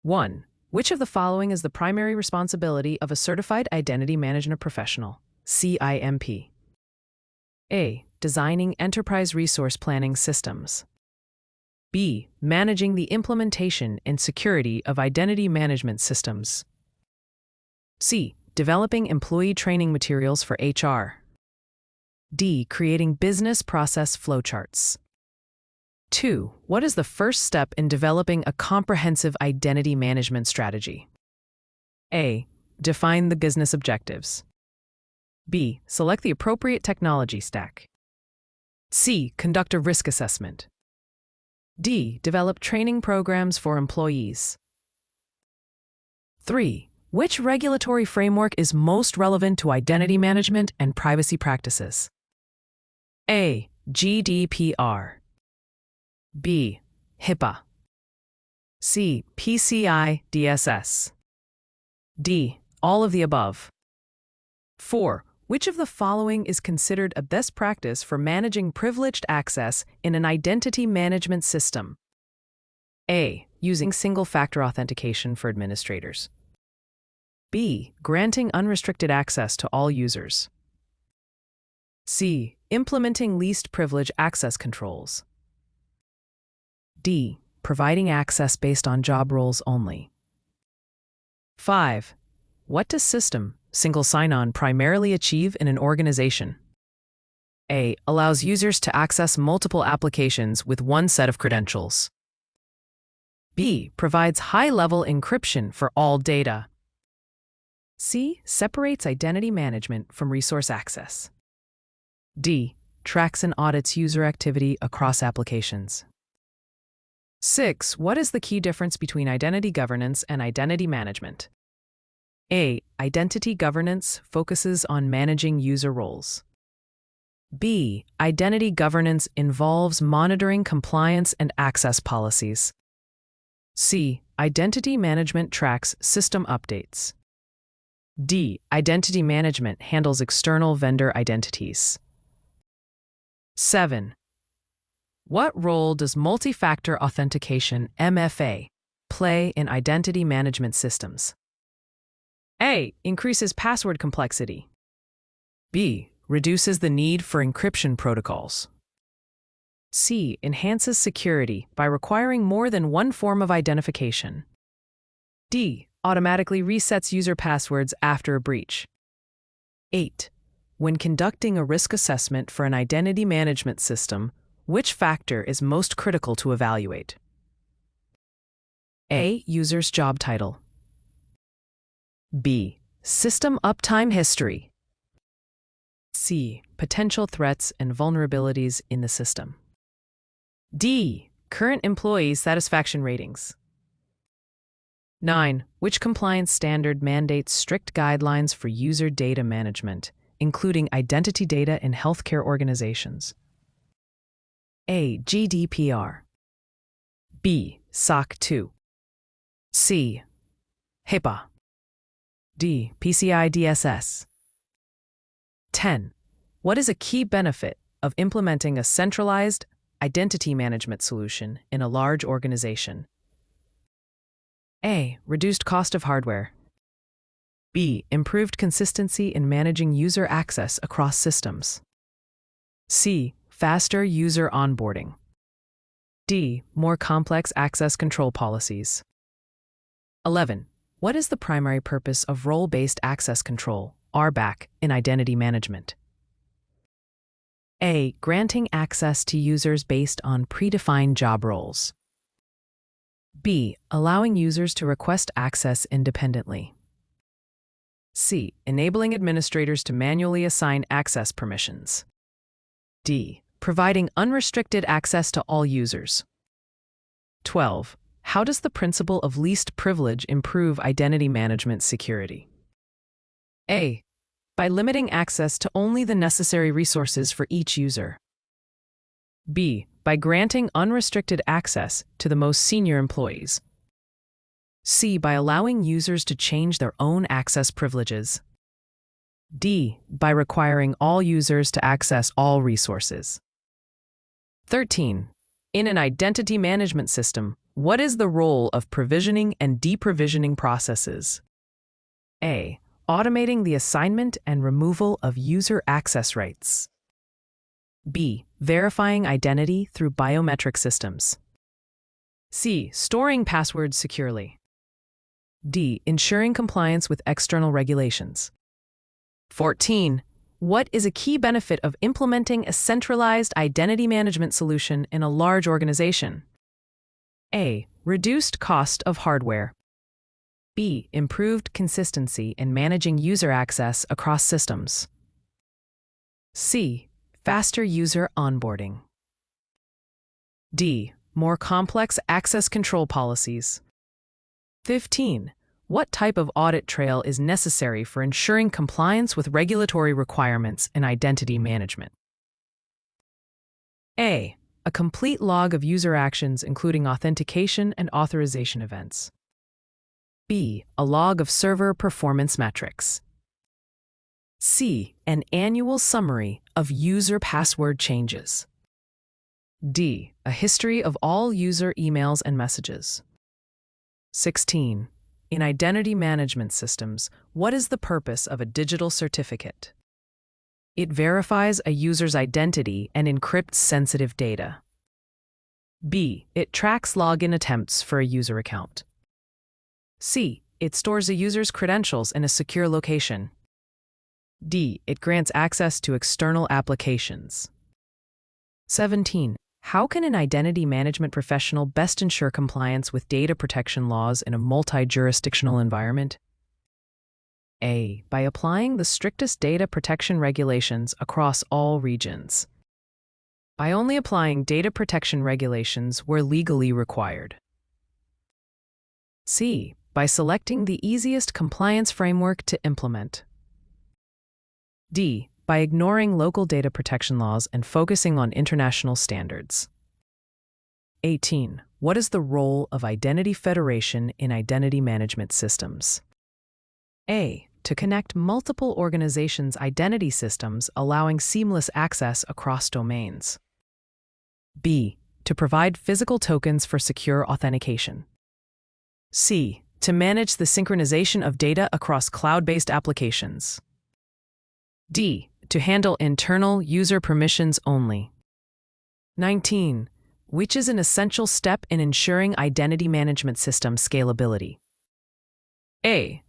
1. Which of the following is the primary responsibility of a Certified Identity Management Professional, CIMP? A. Designing enterprise resource planning systems. B. Managing the implementation and security of identity management systems. C. Developing employee training materials for HR. D. Creating business process flowcharts. 2. What is the first step in developing a comprehensive identity management strategy? A. Define the business objectives. B. Select the appropriate technology stack. C. Conduct a risk assessment. D. Develop training programs for employees. 3. Which regulatory framework is most relevant to identity management and privacy practices? A. GDPR. B. HIPAA. C. PCI DSS. D. All of the above. 4. Which of the following is considered a best practice for managing privileged access in an identity management system? A. Using single-factor authentication for administrators. B. Granting unrestricted access to all users. C. Implementing least privilege access controls. D. Providing access based on job roles only. 5. What does system single sign-on primarily achieve in an organization? A. Allows users to access multiple applications with one set of credentials. B. Provides high-level encryption for all data. C. Separates identity management from resource access. D. Tracks and audits user activity across applications. 6. What is the key difference between identity governance and identity management? A. Identity governance focuses on managing user roles. B. Identity governance involves monitoring compliance and access policies. C. Identity management tracks system updates. D. Identity management handles external vendor identities. 7. What role does multi-factor authentication, MFA, play in identity management systems? A. Increases password complexity. B. Reduces the need for encryption protocols. C. Enhances security by requiring more than one form of identification. D. Automatically resets user passwords after a breach. 8. When conducting a risk assessment for an identity management system, which factor is most critical to evaluate? A. User's job title. B. System uptime history. C. Potential threats and vulnerabilities in the system. D. Current employee satisfaction ratings. 9. Which compliance standard mandates strict guidelines for user data management, including identity data in healthcare organizations? A. GDPR. B. SOC 2. C. HIPAA. D. PCI DSS. 10. What is a key benefit of implementing a centralized identity management solution in a large organization? A. Reduced cost of hardware. B. Improved consistency in managing user access across systems. C. Faster user onboarding. D. More complex access control policies. 11. What is the primary purpose of role-based access control, RBAC, in identity management? A. Granting access to users based on predefined job roles. B. Allowing users to request access independently. C. Enabling administrators to manually assign access permissions. D. Providing unrestricted access to all users. 12. How does the principle of least privilege improve identity management security? A. By limiting access to only the necessary resources for each user. B. By granting unrestricted access to the most senior employees. C. By allowing users to change their own access privileges. D. By requiring all users to access all resources. 13. In an identity management system, What is the role of provisioning and deprovisioning processes? A. Automating the assignment and removal of user access rights. B. Verifying identity through biometric systems. C. Storing passwords securely. D. Ensuring compliance with external regulations. 14. What is a key benefit of implementing a centralized identity management solution in a large organization? A. Reduced cost of hardware. B. Improved consistency in managing user access across systems. C. Faster user onboarding. D. More complex access control policies. 15. What type of audit trail is necessary for ensuring compliance with regulatory requirements in identity management? A. A complete log of user actions including authentication and authorization events. B. A log of server performance metrics. C. An annual summary of user password changes. D. A history of all user emails and messages. 16. In identity management systems, what is the purpose of a digital certificate? It verifies a user's identity and encrypts sensitive data. B. It tracks login attempts for a user account. C. It stores a user's credentials in a secure location. D. It grants access to external applications. 17. How can an identity management professional best ensure compliance with data protection laws in a multi-jurisdictional environment? A. By applying the strictest data protection regulations across all regions. By only applying data protection regulations where legally required. C. By selecting the easiest compliance framework to implement. D. By ignoring local data protection laws and focusing on international standards. 18. What is the role of identity federation in identity management systems? A. To connect multiple organizations' identity systems, allowing seamless access across domains. B. To provide physical tokens for secure authentication. C. To manage the synchronization of data across cloud-based applications. D. To handle internal user permissions only. 19. Which is an essential step in ensuring identity management system scalability? A.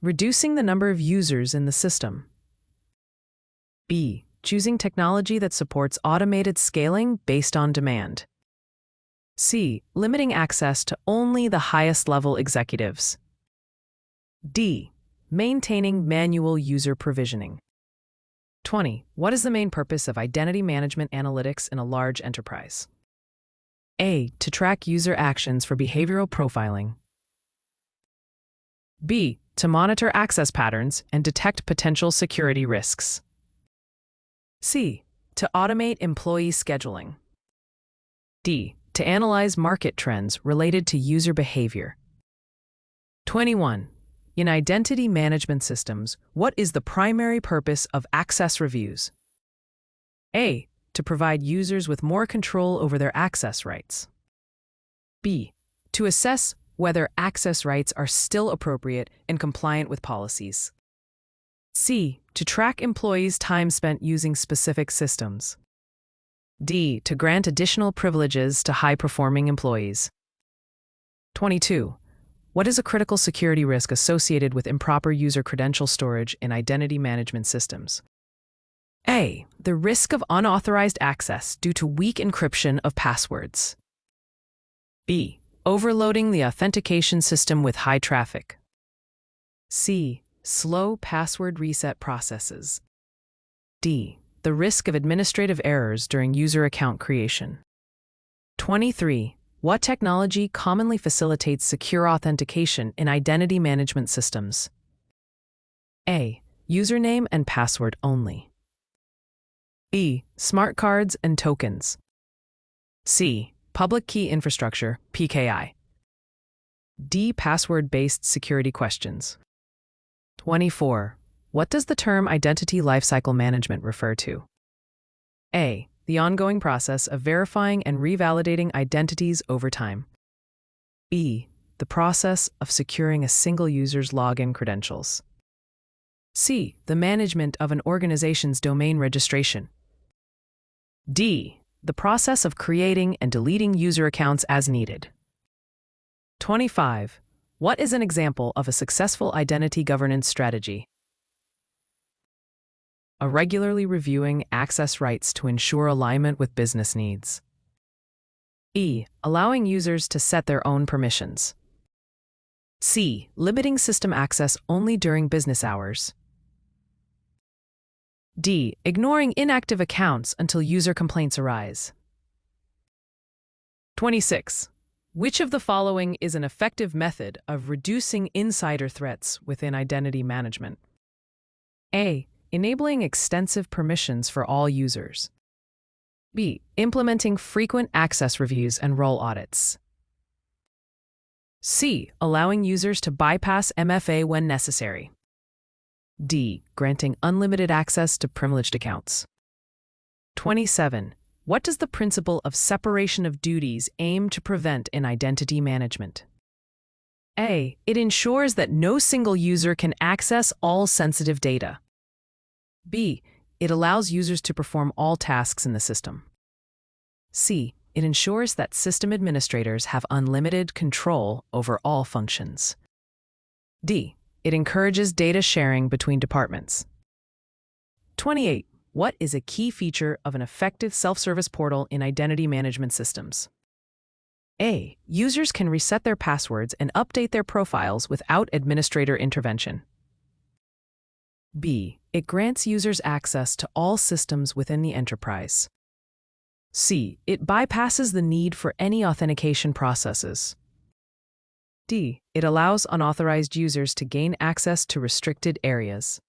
Reducing the number of users in the system. B. Choosing technology that supports automated scaling based on demand. C. Limiting access to only the highest level executives. D. Maintaining manual user provisioning. 20. What is the main purpose of identity management analytics in a large enterprise? A. To track user actions for behavioral profiling. B. To monitor access patterns and detect potential security risks. C. To automate employee scheduling. D. To analyze market trends related to user behavior. 21. In identity management systems, what is the primary purpose of access reviews? A. To provide users with more control over their access rights. B. To assess whether access rights are still appropriate and compliant with policies. C. To track employees' time spent using specific systems. D. To grant additional privileges to high-performing employees. 22. What is a critical security risk associated with improper user credential storage in identity management systems? A. The risk of unauthorized access due to weak encryption of passwords. B. Overloading the authentication system with high traffic. C. Slow password reset processes. D. The risk of administrative errors during user account creation. 23. What technology commonly facilitates secure authentication in identity management systems? A. Username and password only. B. Smart cards and tokens. C. Public key infrastructure, PKI. D. Password-based security questions. 24. What does the term identity lifecycle management refer to? A. The ongoing process of verifying and revalidating identities over time. B. The process of securing a single user's login credentials. C. The management of an organization's domain registration. D. The process of creating and deleting user accounts as needed. 25. What is an example of a successful identity governance strategy? A regularly reviewing access rights to ensure alignment with business needs. E. Allowing users to set their own permissions. C. Limiting system access only during business hours. D. Ignoring inactive accounts until user complaints arise. 26. Which of the following is an effective method of reducing insider threats within identity management? A. Enabling extensive permissions for all users. B. Implementing frequent access reviews and role audits. C. Allowing users to bypass MFA when necessary. D. Granting unlimited access to privileged accounts. 27. What does the principle of separation of duties aim to prevent in identity management? A. It ensures that no single user can access all sensitive data. B. It allows users to perform all tasks in the system. C. It ensures that system administrators have unlimited control over all functions. D. It encourages data sharing between departments. 28. What is a key feature of an effective self-service portal in identity management systems? A. Users can reset their passwords and update their profiles without administrator intervention. B. It grants users access to all systems within the enterprise. C. It bypasses the need for any authentication processes. D. It allows unauthorized users to gain access to restricted areas.